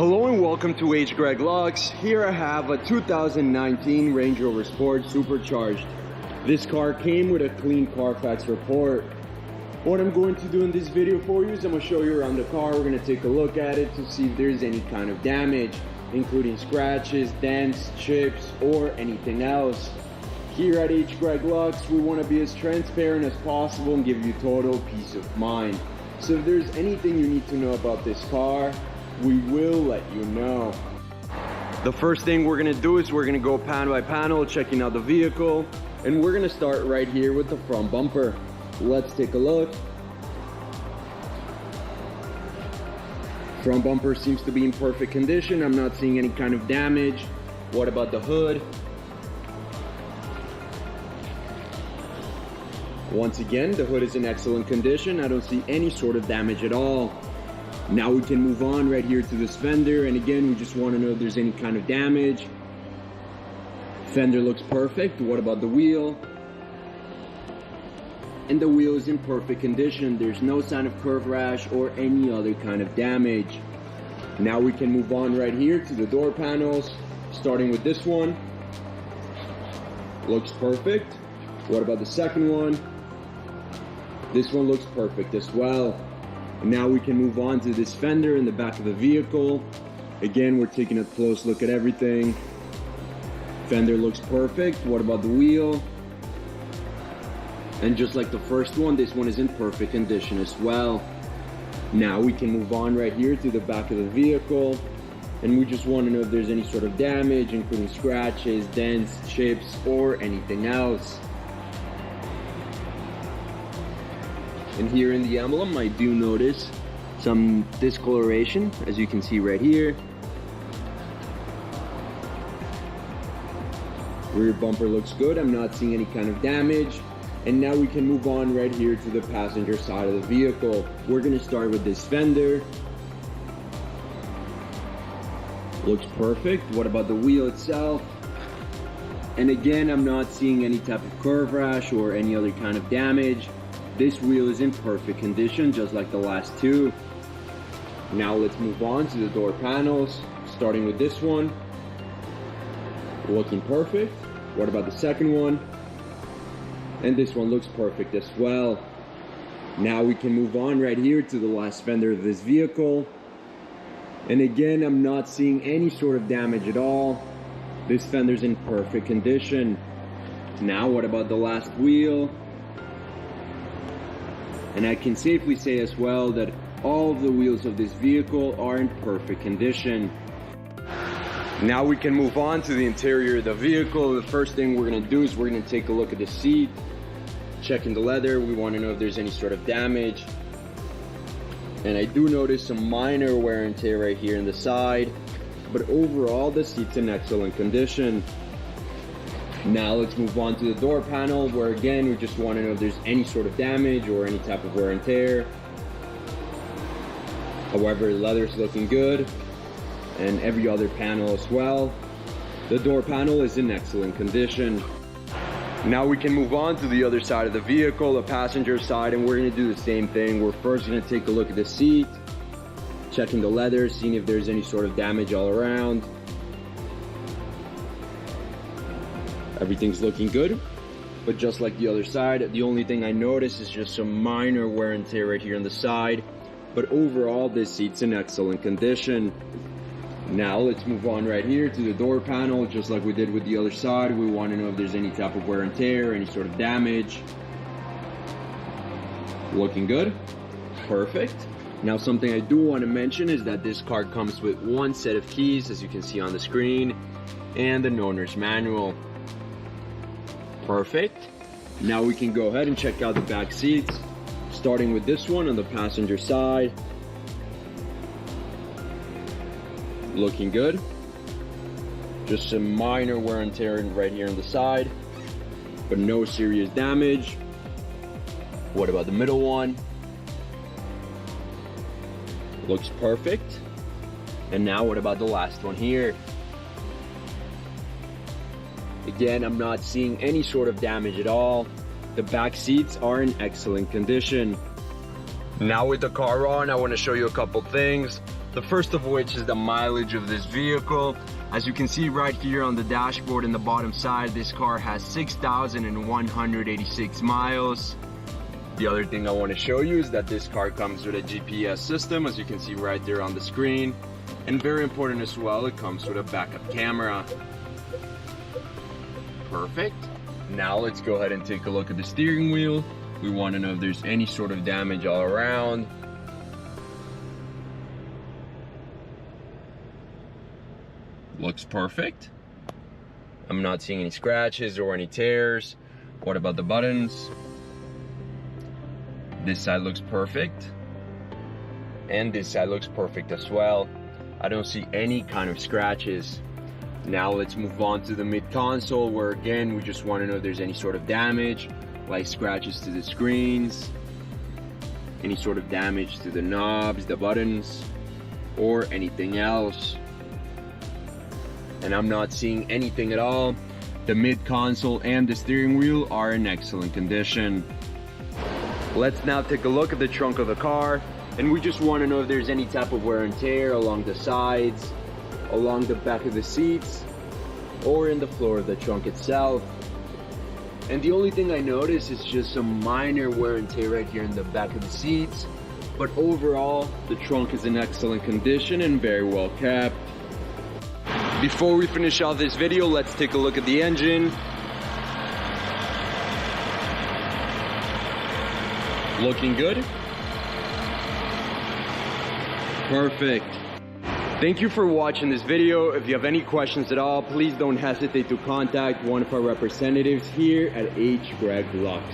Hello and welcome to H. Greg Lux. Here I have a 2019 Range Rover Sport Supercharged. This car came with a clean Carfax report. What I'm going to do in this video for you is I'm going to show you around the car. We're going to take a look at it to see if there's any kind of damage, including scratches, dents, chips, or anything else. Here at H. Greg Lux, we want to be as transparent as possible and give you total peace of mind. So if there's anything you need to know about this car, we will let you know. The first thing we're gonna do is we're gonna go panel by panel, checking out the vehicle, and we're gonna start right here with the front bumper. Let's take a look. Front bumper seems to be in perfect condition. I'm not seeing any kind of damage. What about the hood? Once again, the hood is in excellent condition. I don't see any sort of damage at all. Now we can move on right here to this fender, and again, we just want to know if there's any kind of damage. Fender looks perfect. What about the wheel? And the wheel is in perfect condition. There's no sign of curve rash or any other kind of damage. Now we can move on right here to the door panels, starting with this one. Looks perfect. What about the second one? This one looks perfect as well. And now we can move on to this fender in the back of the vehicle. Again, we're taking a close look at everything. Fender looks perfect. What about the wheel? And just like the first one, this one is in perfect condition as well. Now we can move on right here to the back of the vehicle. And we just want to know if there's any sort of damage, including scratches, dents, chips, or anything else. And here in the emblem, I do notice some discoloration, as you can see right here. Rear bumper looks good. I'm not seeing any kind of damage. And now we can move on right here to the passenger side of the vehicle. We're going to start with this fender. Looks perfect. What about the wheel itself? And again, I'm not seeing any type of curve rash or any other kind of damage. This wheel is in perfect condition, just like the last two. Now let's move on to the door panels, starting with this one. Looking perfect. What about the second one? And this one looks perfect as well. Now we can move on right here to the last fender of this vehicle. And again, I'm not seeing any sort of damage at all. This fender's in perfect condition. Now what about the last wheel? And I can safely say as well that all of the wheels of this vehicle are in perfect condition. Now we can move on to the interior of the vehicle. The first thing we're going to do is we're going to take a look at the seat, checking the leather. We want to know if there's any sort of damage. And I do notice some minor wear and tear right here in the side, but overall the seat's in excellent condition. Now let's move on to the door panel, where again, we just want to know if there's any sort of damage or any type of wear and tear. However, the leather's looking good, and every other panel as well. The door panel is in excellent condition. Now we can move on to the other side of the vehicle, the passenger side, and we're going to do the same thing. We're first going to take a look at the seat, checking the leather, seeing if there's any sort of damage all around. Everything's looking good, but just like the other side, the only thing I notice is just some minor wear and tear right here on the side. But overall, this seat's in excellent condition. Now let's move on right here to the door panel. Just like we did with the other side, we want to know if there's any type of wear and tear, any sort of damage. Looking good. Perfect. Now something I do want to mention is that this car comes with one set of keys, as you can see on the screen, and an owner's manual. Perfect. Now we can go ahead and check out the back seats, starting with this one on the passenger side. Looking good. Just some minor wear and tear right here on the side, but no serious damage. What about the middle one? Looks perfect. And now what about the last one here? Again, I'm not seeing any sort of damage at all. The back seats are in excellent condition. Now with the car on, I want to show you a couple things. The first of which is the mileage of this vehicle. As you can see right here on the dashboard in the bottom side, this car has 6,186 miles. The other thing I want to show you is that this car comes with a GPS system, as you can see right there on the screen. And very important as well, it comes with a backup camera. Perfect. Now let's go ahead and take a look at the steering wheel. We want to know if there's any sort of damage all around. Looks perfect. I'm not seeing any scratches or any tears. What about the buttons? This side looks perfect. And this side looks perfect as well. I don't see any kind of scratches. Now let's move on to the mid-console, where again, we just want to know if there's any sort of damage, like scratches to the screens, any sort of damage to the knobs, the buttons, or anything else. And I'm not seeing anything at all. The mid-console and the steering wheel are in excellent condition. Let's now take a look at the trunk of the car, and we just want to know if there's any type of wear and tear along the sides, along the back of the seats, or in the floor of the trunk itself. And the only thing I notice is just some minor wear and tear right here in the back of the seats, but overall the trunk is in excellent condition and very well kept. Before we finish off this video, let's take a look at the engine. Looking good. Perfect. Thank you for watching this video. If you have any questions at all, please don't hesitate to contact one of our representatives here at H. Greg Lux.